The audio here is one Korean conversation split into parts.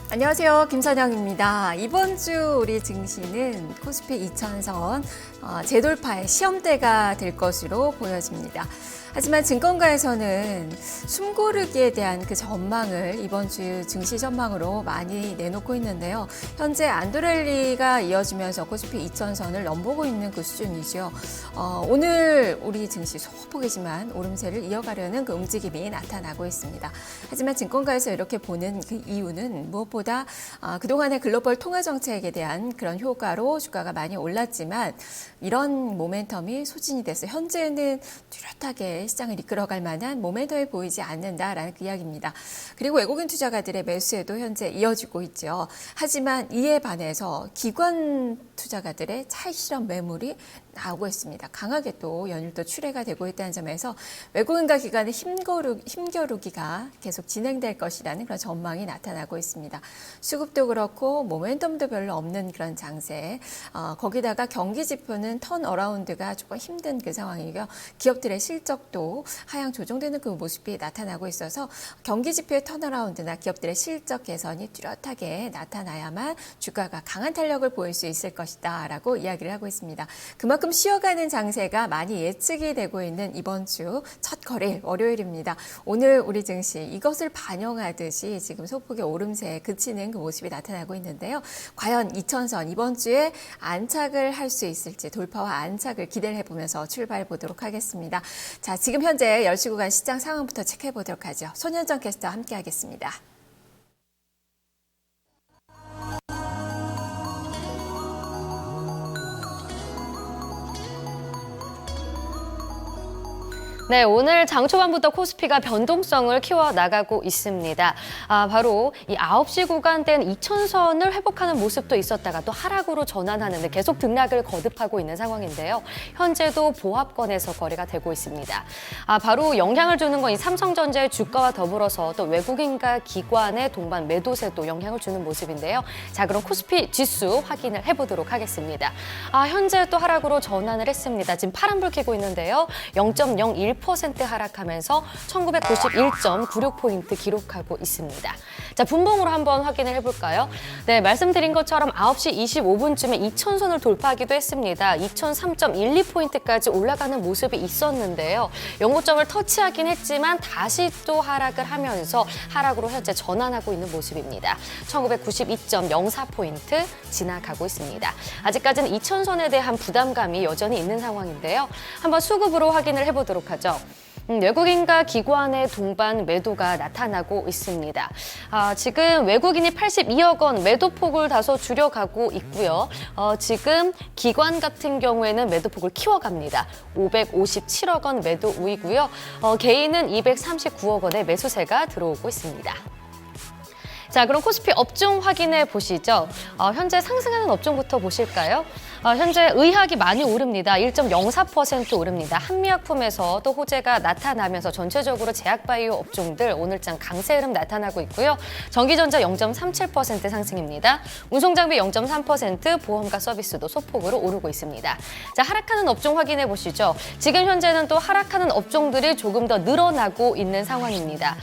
안녕하세요. 김선영입니다. 이번 주 우리 증시는 코스피 2000선 재돌파의 시험대가 될 것으로 보여집니다. 하지만 증권가에서는 숨고르기에 대한 그 전망을 이번 주 증시 전망으로 많이 내놓고 있는데요. 현재 안도랠리가 이어지면서 코스피 2000선을 넘보고 있는 그 수준이죠. 오늘 우리 증시 소폭이지만 오름세를 이어가려는 그 움직임이 나타나고 있습니다. 하지만 증권가에서 이렇게 보는 그 이유는 무엇보다 그동안의 글로벌 통화 정책에 대한 그런 효과로 주가가 많이 올랐지만 이런 모멘텀이 소진이 돼서 현재는 뚜렷하게 시장을 이끌어갈 만한 모멘텀이 보이지 않는다라는 그 이야기입니다. 그리고 외국인 투자가들의 매수에도 현재 이어지고 있죠. 하지만 이에 반해서 기관 투자가들의 차익 실현 매물이 나오고 있습니다. 강하게 또 연일도 출회가 되고 있다는 점에서 외국인과 기관의 힘겨루기가 계속 진행될 것이라는 그런 전망이 나타나고 있습니다. 수급도 그렇고 모멘텀도 별로 없는 그런 장세. 거기다가 경기 지표는 턴어라운드가 조금 힘든 그 상황이고요. 기업들의 실적도 하향 조정되는 그 모습이 나타나고 있어서 경기 지표의 턴어라운드나 기업들의 실적 개선이 뚜렷하게 나타나야만 주가가 강한 탄력을 보일 수 있을 것이다라고 이야기를 하고 있습니다. 그만큼 쉬어가는 장세가 많이 예측이 되고 있는 이번 주 첫 거래일 월요일입니다. 오늘 우리 증시 이것을 반영하듯이 지금 소폭의 오름세에 그치는 그 모습이 나타나고 있는데요. 과연 2000선 이번 주에 안착을 할 수 있을지 돌파와 안착을 기대를 해보면서 출발해 보도록 하겠습니다. 자, 지금 현재 10시 구간 시장 상황부터 체크해 보도록 하죠. 손현정 캐스터와 함께 하겠습니다. 네, 오늘 장 초반부터 코스피가 변동성을 키워나가고 있습니다. 바로 이 9시 구간대는 2000선을 회복하는 모습도 있었다가 또 하락으로 전환하는데 계속 등락을 거듭하고 있는 상황인데요. 현재도 보합권에서 거래가 되고 있습니다. 바로 영향을 주는 건 이 삼성전자의 주가와 더불어서 또 외국인과 기관의 동반 매도세도 영향을 주는 모습인데요. 자, 그럼 코스피 지수 확인을 해보도록 하겠습니다. 현재 또 하락으로 전환을 했습니다. 지금 파란불 켜고 있는데요. 0.01% 하락하면서 1991.96포인트 기록하고 있습니다. 자, 분봉으로 한번 확인을 해볼까요? 네, 말씀드린 것처럼 9시 25분쯤에 2000선을 돌파하기도 했습니다. 2003.12포인트까지 올라가는 모습이 있었는데요. 연고점을 터치하긴 했지만 다시 또 하락을 하면서 하락으로 현재 전환하고 있는 모습입니다. 1992.04포인트 지나가고 있습니다. 아직까지는 2000선에 대한 부담감이 여전히 있는 상황인데요. 한번 수급으로 확인을 해보도록 하죠. 외국인과 기관의 동반 매도가 나타나고 있습니다. 지금 외국인이 82억 원 매도폭을 다소 줄여가고 있고요. 지금 기관 같은 경우에는 매도폭을 키워갑니다. 557억 원 매도 우이고요. 개인은 239억 원의 매수세가 들어오고 있습니다. 자, 그럼 코스피 업종 확인해 보시죠. 현재 상승하는 업종부터 보실까요? 현재 의학이 많이 오릅니다. 1.04% 오릅니다. 한미약품에서 또 호재가 나타나면서 전체적으로 제약바이오 업종들 오늘장 강세 흐름 나타나고 있고요. 전기전자 0.37% 상승입니다. 운송장비 0.3%, 보험과 서비스도 소폭으로 오르고 있습니다. 자, 하락하는 업종 확인해 보시죠. 지금 현재는 또 하락하는 업종들이 조금 더 늘어나고 있는 상황입니다.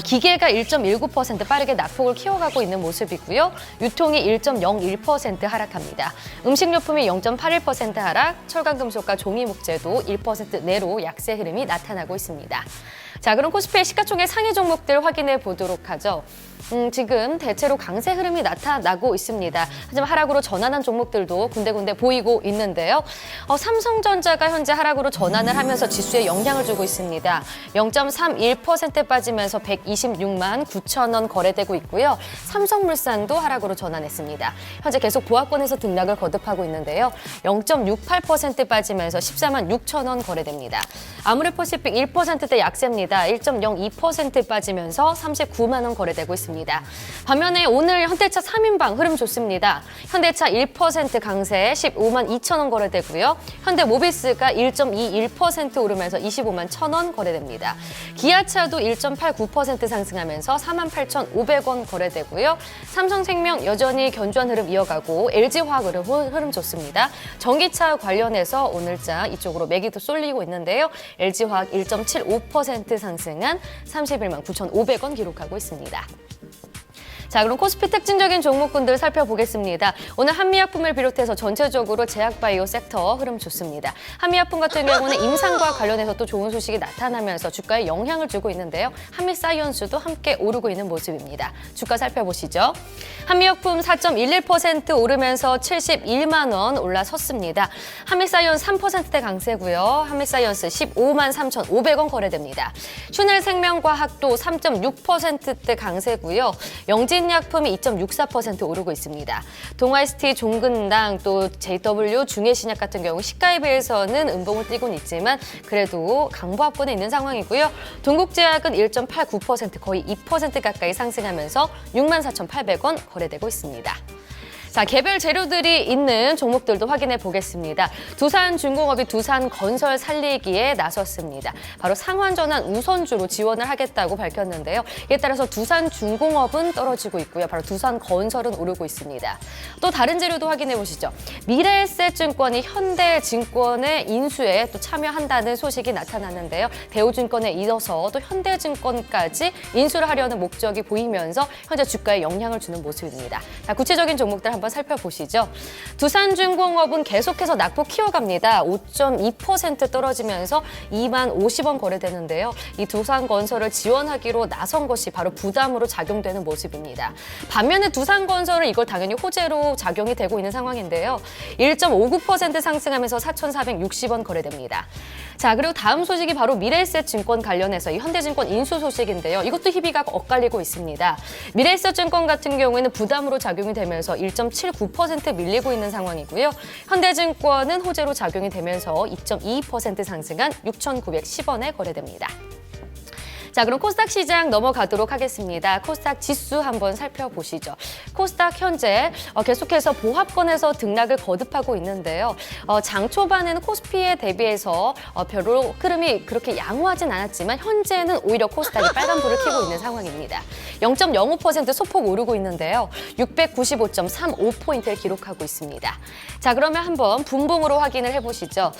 기계가 1.19% 빠르게 낙폭을 키워가고 있는 모습이고요. 유통이 1.01% 하락합니다. 음식료품이 0.81% 하락, 철강금속과 종이목재도 1% 내로 약세 흐름이 나타나고 있습니다. 자, 그럼 코스피의 시가총액 상위 종목들 확인해 보도록 하죠. 지금 대체로 강세 흐름이 나타나고 있습니다. 하지만 하락으로 전환한 종목들도 군데군데 보이고 있는데요. 삼성전자가 현재 하락으로 전환을 하면서 지수에 영향을 주고 있습니다. 0.31% 빠지면서 126만 9천 원 거래되고 있고요. 삼성물산도 하락으로 전환했습니다. 현재 계속 보합권에서 등락을 거듭하고 있는데요. 0.68% 빠지면서 14만 6천 원 거래됩니다. 아모레퍼시픽 1%대 약세입니다. 1.02% 빠지면서 39만 원 거래되고 있습니다. 반면에 오늘 현대차 3인방 흐름 좋습니다. 현대차 1% 강세 15만 2천 원 거래되고요. 현대모비스가 1.21% 오르면서 25만 1천 원 거래됩니다. 기아차도 1.89% 상승하면서 4만 8,500원 거래되고요. 삼성생명 여전히 견조한 흐름 이어가고 LG화학 흐름 좋습니다. 전기차 관련해서 오늘자 이쪽으로 매기도 쏠리고 있는데요. LG화학 1.75% 상승한 31만 9,500원 기록하고 있습니다. 자, 그럼 코스피 특징적인 종목군들 살펴보겠습니다. 오늘 한미약품을 비롯해서 전체적으로 제약바이오 섹터 흐름 좋습니다. 한미약품 같은 경우는 임상과 관련해서 또 좋은 소식이 나타나면서 주가에 영향을 주고 있는데요. 한미사이언스도 함께 오르고 있는 모습입니다. 주가 살펴보시죠. 한미약품 4.11% 오르면서 71만 원 올라섰습니다. 한미사이언스 3%대 강세고요. 한미사이언스 15만 3,500원 거래됩니다. 슈넬생명과학도 3.6%대 강세고요. 영진약품이 2.64% 오르고 있습니다. 동아ST, 종근당, 또 JW, 중해신약 같은 경우 시가에 비해서는 음봉을 띄고는 있지만 그래도 강보합권에 있는 상황이고요. 동국제약은 1.89% 거의 2% 가까이 상승하면서 64,800원 거래되고 있습니다. 자, 개별 재료들이 있는 종목들도 확인해 보겠습니다. 두산중공업이 두산건설 살리기에 나섰습니다. 바로 상환전환 우선주로 지원을 하겠다고 밝혔는데요. 이에 따라서 두산중공업은 떨어지고 있고요. 바로 두산건설은 오르고 있습니다. 또 다른 재료도 확인해 보시죠. 미래에셋증권이 현대증권의 인수에 또 참여한다는 소식이 나타났는데요. 대우증권에 이어서 또 현대증권까지 인수를 하려는 목적이 보이면서 현재 주가에 영향을 주는 모습입니다. 자, 구체적인 종목들 한번 살펴보시죠. 두산중공업은 계속해서 낙폭 키워갑니다. 5.2% 떨어지면서 2만 50원 거래되는데요. 이 두산건설을 지원하기로 나선 것이 바로 부담으로 작용되는 모습입니다. 반면에 두산건설은 이걸 당연히 호재로 작용이 되고 있는 상황인데요. 1.59% 상승하면서 4,460원 거래됩니다. 자, 그리고 다음 소식이 바로 미래에셋증권 관련해서 이 현대증권 인수 소식인데요. 이것도 희비가 엇갈리고 있습니다. 미래에셋증권 같은 경우에는 부담으로 작용이 되면서 1.79% 밀리고 있는 상황이고요. 현대증권은 호재로 작용이 되면서 2.22% 상승한 6,910원에 거래됩니다. 자, 그럼 코스닥 시장 넘어가도록 하겠습니다. 코스닥 지수 한번 살펴보시죠. 코스닥 현재 계속해서 보합권에서 등락을 거듭하고 있는데요. 장 초반에는 코스피에 대비해서 별로 흐름이 그렇게 양호하진 않았지만 현재는 오히려 코스닥이 빨간불을 켜고 있는 상황입니다. 0.05% 소폭 오르고 있는데요. 695.35포인트를 기록하고 있습니다. 자, 그러면 한번 분봉으로 확인을 해보시죠.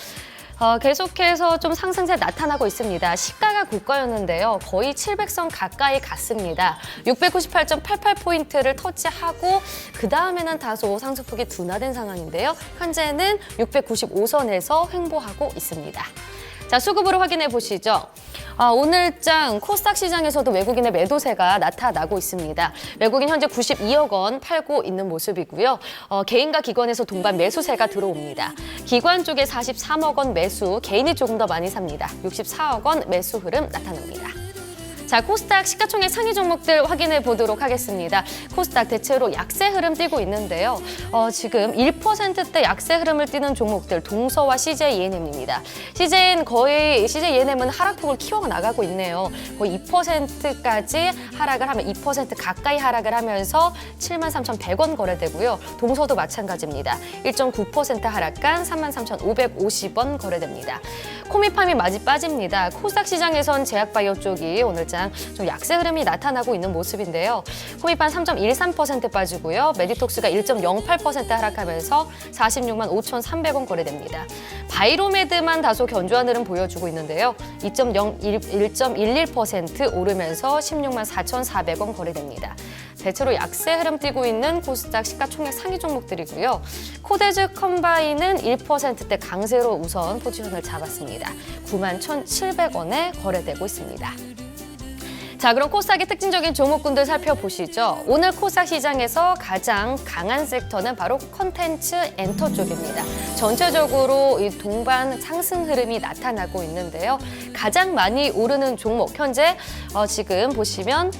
계속해서 좀 상승세 나타나고 있습니다. 시가가 고가였는데요. 거의 700선 가까이 갔습니다. 698.88포인트를 터치하고 그 다음에는 다소 상승폭이 둔화된 상황인데요. 현재는 695선에서 횡보하고 있습니다. 자, 수급으로 확인해 보시죠. 오늘장 코스닥 시장에서도 외국인의 매도세가 나타나고 있습니다. 외국인 현재 92억 원 팔고 있는 모습이고요. 개인과 기관에서 동반 매수세가 들어옵니다. 기관 쪽에 43억 원 매수, 개인이 조금 더 많이 삽니다. 64억 원 매수 흐름 나타납니다. 자, 코스닥 시가총액 상위 종목들 확인해 보도록 하겠습니다. 코스닥 대체로 약세 흐름 띄고 있는데요. 지금 1%대 약세 흐름을 띄는 종목들 동서와 CJENM입니다. CJENM은 하락폭을 키워나가고 있네요. 거의 2%까지 하락을 하면 2% 가까이 하락을 하면서 73,100원 거래되고요. 동서도 마찬가지입니다. 1.9% 하락한 33,550원 거래됩니다. 코미팜이 많이 빠집니다. 코스닥 시장에선 제약바이오 쪽이 오늘장 좀 약세 흐름이 나타나고 있는 모습인데요. 코미팜 3.13% 빠지고요. 메디톡스가 1.08% 하락하면서 46만 5,300원 거래됩니다. 바이로메드만 다소 견조한 흐름 보여주고 있는데요. 1.11% 오르면서 16만 4,400원 거래됩니다. 대체로 약세 흐름 띄고 있는 코스닥 시가총액 상위 종목들이고요. 코데즈 컴바인은 1%대 강세로 우선 포지션을 잡았습니다. 91,700원에 거래되고 있습니다. 자, 그럼 코스닥의 특징적인 종목군들 살펴보시죠. 오늘 코스닥 시장에서 가장 강한 섹터는 바로 콘텐츠 엔터 쪽입니다. 전체적으로 이 동반 상승 흐름이 나타나고 있는데요. 가장 많이 오르는 종목, 현재 지금 보시면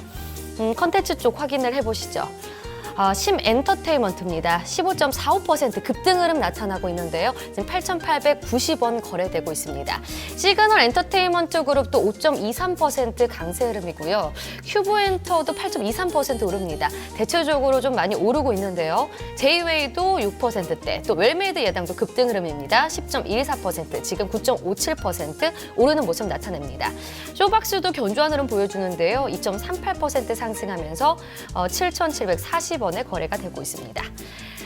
콘텐츠 쪽 확인을 해보시죠. 심 엔터테인먼트입니다. 15.45% 급등 흐름 나타나고 있는데요. 지금 8,890원 거래되고 있습니다. 시그널 엔터테인먼트 그룹도 5.23% 강세 흐름이고요. 큐브엔터도 8.23% 오릅니다. 대체적으로 좀 많이 오르고 있는데요. 제이웨이도 6%대, 또 웰메이드 예당도 급등 흐름입니다. 10.14%, 지금 9.57% 오르는 모습 나타냅니다. 쇼박스도 견조한 흐름 보여주는데요. 2.38% 상승하면서 7,740원에 거래가 되고 있습니다.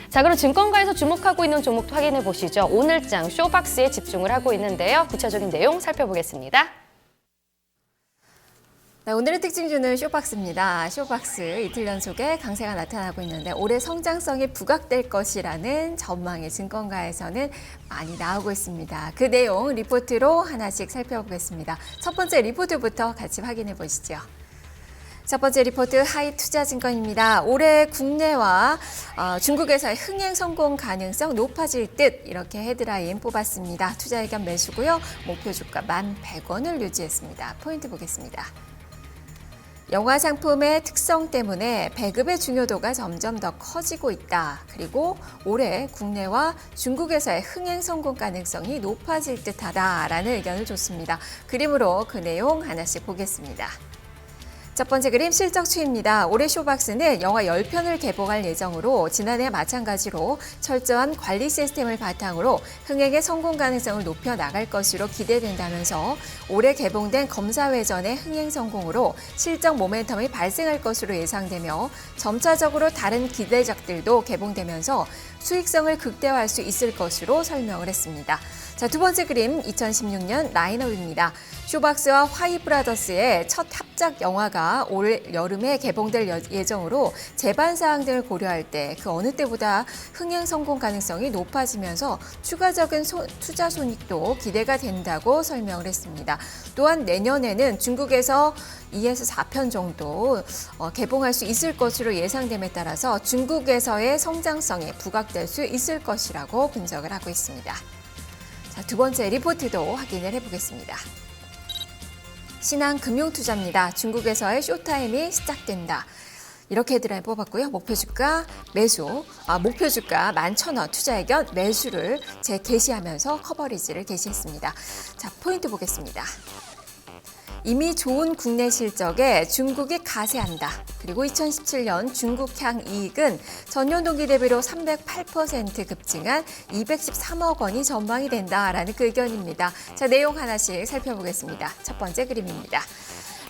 자, 그럼 증권가에서 주목하고 있는 종목도 확인해 보시죠. 오늘장 쇼박스에 집중을 하고 있는데요. 구체적인 내용 살펴보겠습니다. 네, 오늘의 특징주는 쇼박스입니다. 쇼박스 이틀 연속에 강세가 나타나고 있는데 올해 성장성이 부각될 것이라는 전망이 증권가에서는 많이 나오고 있습니다. 그 내용 리포트로 하나씩 살펴보겠습니다. 첫 번째 리포트부터 같이 확인해 보시죠. 첫 번째 리포트 하이투자증권입니다. 올해 국내와 중국에서의 흥행 성공 가능성 높아질 듯 이렇게 헤드라인 뽑았습니다. 투자 의견 매수고요. 목표 주가 1,100원을 유지했습니다. 포인트 보겠습니다. 영화 상품의 특성 때문에 배급의 중요도가 점점 더 커지고 있다. 그리고 올해 국내와 중국에서의 흥행 성공 가능성이 높아질 듯하다라는 의견을 줬습니다. 그림으로 그 내용 하나씩 보겠습니다. 첫 번째 그림 실적 추이입니다. 올해 쇼박스는 영화 10편을 개봉할 예정으로 지난해와 마찬가지로 철저한 관리 시스템을 바탕으로 흥행의 성공 가능성을 높여 나갈 것으로 기대된다면서 올해 개봉된 검사회전의 흥행 성공으로 실적 모멘텀이 발생할 것으로 예상되며 점차적으로 다른 기대작들도 개봉되면서 수익성을 극대화할 수 있을 것으로 설명을 했습니다. 자, 두 번째 그림 2016년 라인업입니다. 쇼박스와 화이브라더스의 첫 합작 영화가 올 여름에 개봉될 예정으로 제반 사항 등을 고려할 때 그 어느 때보다 흥행 성공 가능성이 높아지면서 추가적인 투자 손익도 기대가 된다고 설명을 했습니다. 또한 내년에는 중국에서 2에서 4편 정도 개봉할 수 있을 것으로 예상됨에 따라서 중국에서의 성장성이 부각될 수 있을 것이라고 분석을 하고 있습니다. 자, 두 번째 리포트도 확인을 해보겠습니다. 신한금융투자입니다. 중국에서의 쇼타임이 시작된다. 이렇게 헤드라인 뽑았고요. 목표 주가 매수, 목표 주가 11,000원 투자 의견 매수를 게시하면서 커버리지를 게시했습니다. 자, 포인트 보겠습니다. 이미 좋은 국내 실적에 중국이 가세한다. 그리고 2017년 중국향 이익은 전년 동기 대비로 308% 급증한 213억 원이 전망이 된다라는 그 의견입니다. 자, 내용 하나씩 살펴보겠습니다. 첫 번째 그림입니다.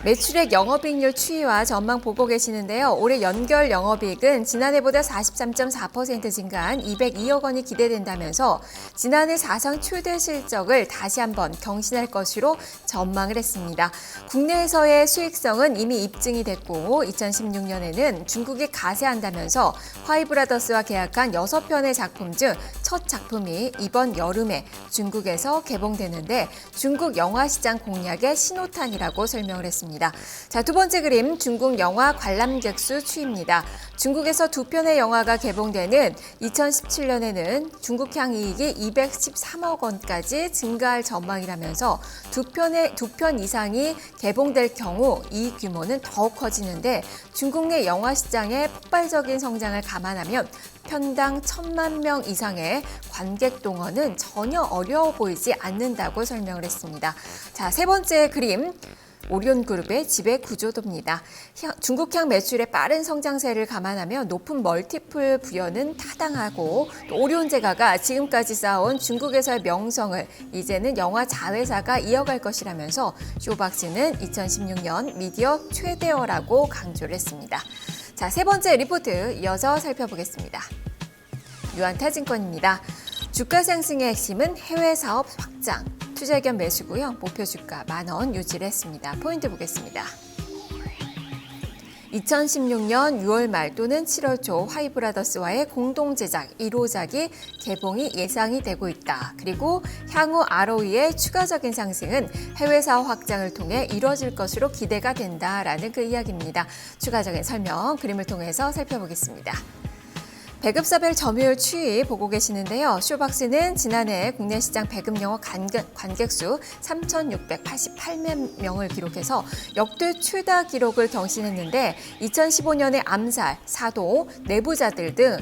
매출액 영업이익률 추이와 전망 보고 계시는데요. 올해 연결 영업이익은 지난해보다 43.4% 증가한 202억 원이 기대된다면서 지난해 사상 최대 실적을 다시 한번 경신할 것으로 전망을 했습니다. 국내에서의 수익성은 이미 입증이 됐고 2016년에는 중국이 가세한다면서 화이브라더스와 계약한 6편의 작품 중 첫 작품이 이번 여름에 중국에서 개봉되는데 중국 영화 시장 공략의 신호탄이라고 설명을 했습니다. 자, 두 번째 그림 중국 영화 관람객 수 추이입니다. 중국에서 2편의 영화가 개봉되는 2017년에는 중국향 이익이 213억 원까지 증가할 전망이라면서 2편 이상이 개봉될 경우 이익 규모는 더욱 커지는데 중국 내 영화 시장의 폭발적인 성장을 감안하면 편당 1,000만 명 이상의 관객 동원은 전혀 어려워 보이지 않는다고 설명을 했습니다. 자, 세 번째 그림. 오리온그룹의 지배 구조도입니다. 중국향 매출의 빠른 성장세를 감안하면 높은 멀티플 부여는 타당하고 또 오리온제가가 지금까지 쌓아온 중국에서의 명성을 이제는 영화 자회사가 이어갈 것이라면서 쇼박스는 2016년 미디어 최대어라고 강조를 했습니다. 자, 세 번째 리포트 이어서 살펴보겠습니다. 유한타증권입니다. 주가 상승의 핵심은 해외 사업 확장. 투자 의견 매수고요. 목표 주가 10,000원 유지를 했습니다. 포인트 보겠습니다. 2016년 6월 말 또는 7월 초 화이브라더스와의 공동 제작 1호작이 개봉이 예상이 되고 있다. 그리고 향후 ROE의 추가적인 상승은 해외 사업 확장을 통해 이뤄질 것으로 기대가 된다라는 그 이야기입니다. 추가적인 설명 그림을 통해서 살펴보겠습니다. 배급사별 점유율 추이 보고 계시는데요. 쇼박스는 지난해 국내 시장 배급 영화 관객수 3,688만 명을 기록해서 역대 최다 기록을 경신했는데 2015년에 암살, 사도, 내부자들 등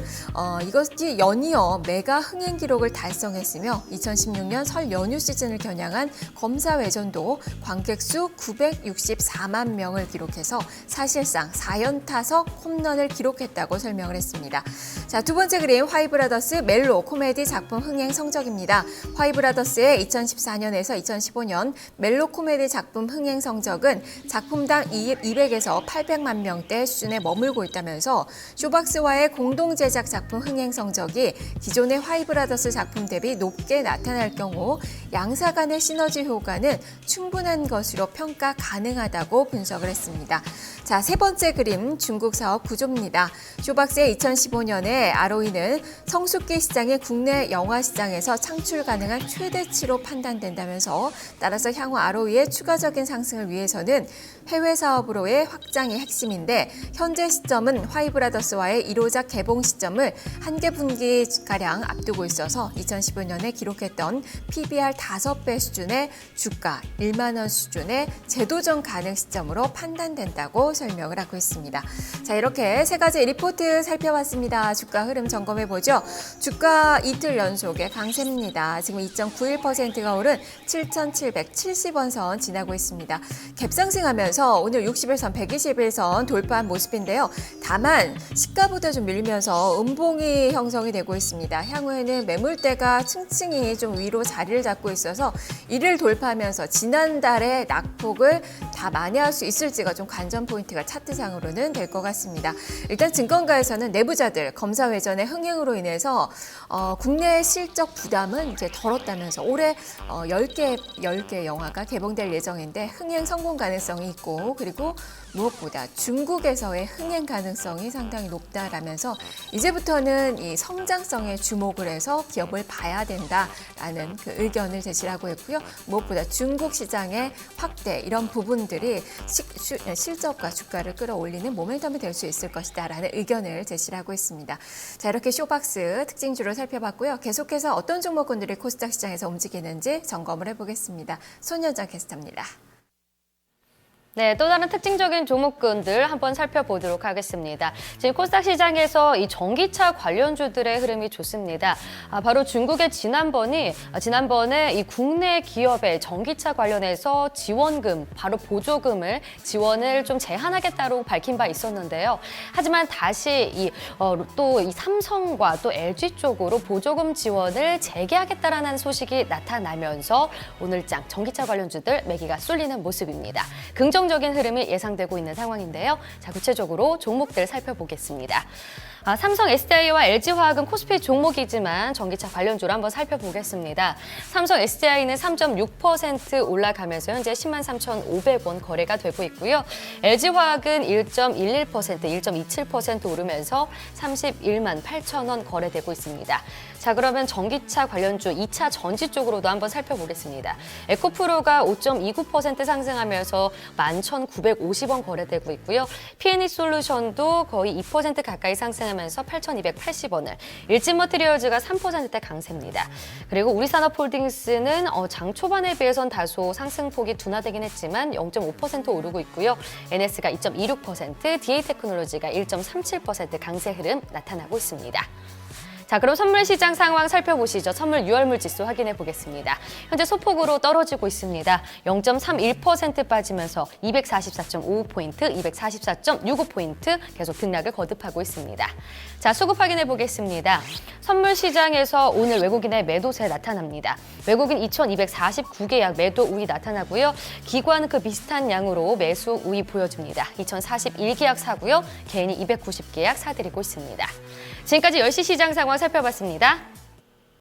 이것이 연이어 메가 흥행 기록을 달성했으며 2016년 설 연휴 시즌을 겨냥한 검사회전도 관객수 964만 명을 기록해서 사실상 4연타석 홈런을 기록했다고 설명을 했습니다. 자, 두 번째 그림 화이브라더스 멜로 코미디 작품 흥행 성적입니다. 화이브라더스의 2014년에서 2015년 멜로 코미디 작품 흥행 성적은 작품당 200에서 800만 명대 수준에 머물고 있다면서 쇼박스와의 공동 제작 작품 흥행 성적이 기존의 화이브라더스 작품 대비 높게 나타날 경우 양사 간의 시너지 효과는 충분한 것으로 평가 가능하다고 분석을 했습니다. 자, 세 번째 그림 중국 사업 구조입니다. 쇼박스의 2015년에 ROE는 성숙기 시장의 국내 영화 시장에서 창출 가능한 최대치로 판단된다면서 따라서 향후 ROE의 추가적인 상승을 위해서는 해외 사업으로의 확장이 핵심인데 현재 시점은 화이브라더스와의 1호작 개봉 시점을 한 개 분기가량 앞두고 있어서 2015년에 기록했던 PBR 5배 수준의 주가 1만 원 수준의 재도전 가능 시점으로 판단된다고 설명을 하고 있습니다. 자, 이렇게 세 가지 리포트 살펴봤습니다. 주가 흐름 점검해보죠. 주가 이틀 연속의 강세입니다. 지금 2.91%가 오른 7,770원 선 지나고 있습니다. 갭상승하면서 오늘 60일선, 120일선 돌파한 모습인데요. 다만 시가보다 좀 밀리면서 음봉이 형성이 되고 있습니다. 향후에는 매물대가 층층이 좀 위로 자리를 잡고 있어서 이를 돌파하면서 지난달의 낙폭을 다 만회할 수 있을지가 좀 관전 포인트가 차트상으로는 될 것 같습니다. 일단 증권가에서는 내부자들 검사 회전의 흥행으로 인해서 국내 실적 부담은 이제 덜었다면서 올해 10개 영화가 개봉될 예정인데 흥행 성공 가능성이 있고 그리고 무엇보다 중국에서의 흥행 가능성이 상당히 높다라면서 이제부터는 이 성장성에 주목을 해서 기업을 봐야 된다라는 그 의견을 제시를 하고 있고요. 무엇보다 중국 시장의 확대 이런 부분들이 실적과 주가를 끌어올리는 모멘텀이 될 수 있을 것이다라는 의견을 제시를 하고 있습니다. 자, 이렇게 쇼박스 특징주를 살펴봤고요. 계속해서 어떤 종목군들이 코스닥 시장에서 움직이는지 점검을 해보겠습니다. 손현정 캐스터입니다. 네, 또 다른 특징적인 종목군들 한번 살펴보도록 하겠습니다. 지금 코스닥 시장에서 이 전기차 관련주들의 흐름이 좋습니다. 바로 중국의 지난번에 이 국내 기업의 전기차 관련해서 지원금, 바로 보조금을 지원을 좀 제한하겠다고 밝힌 바 있었는데요. 하지만 다시 또 이 삼성과 또 LG 쪽으로 보조금 지원을 재개하겠다라는 소식이 나타나면서 오늘장 전기차 관련주들 매기가 쏠리는 모습입니다. 긍정적인 흐름이 예상되고 있는 상황인데요. 자, 구체적으로 종목들 살펴보겠습니다. 삼성 SDI와 LG화학은 코스피 종목이지만 전기차 관련주로 한번 살펴보겠습니다. 삼성 SDI는 3.6% 올라가면서 현재 103,500원 거래가 되고 있고요. LG화학은 1.11%, 1.27% 오르면서 31만 8천원 거래되고 있습니다. 자, 그러면 전기차 관련주 2차 전지 쪽으로도 한번 살펴보겠습니다. 에코프로가 5.29% 상승하면서 11,950원 거래되고 있고요. P&E솔루션도 거의 2% 가까이 상승하면서 8,280원을, 일진머티리얼즈가 3%대 강세입니다. 그리고 우리산업홀딩스는 장 초반에 비해선 다소 상승폭이 둔화되긴 했지만 0.5% 오르고 있고요. NS가 2.26%, DA테크놀로지가 1.37% 강세 흐름 나타나고 있습니다. 자, 그럼 선물 시장 상황 살펴보시죠. 선물 유월물 지수 확인해 보겠습니다. 현재 소폭으로 떨어지고 있습니다. 0.31% 빠지면서 244.55포인트, 244.65포인트 계속 등락을 거듭하고 있습니다. 자, 수급 확인해 보겠습니다. 선물 시장에서 오늘 외국인의 매도세 나타납니다. 외국인 2,249계약 매도 우위 나타나고요. 기관은 그 비슷한 양으로 매수 우위 보여줍니다. 2,041계약 사고요. 개인이 290계약 사들이고 있습니다. 지금까지 10시 시장 상황 살펴봤습니다.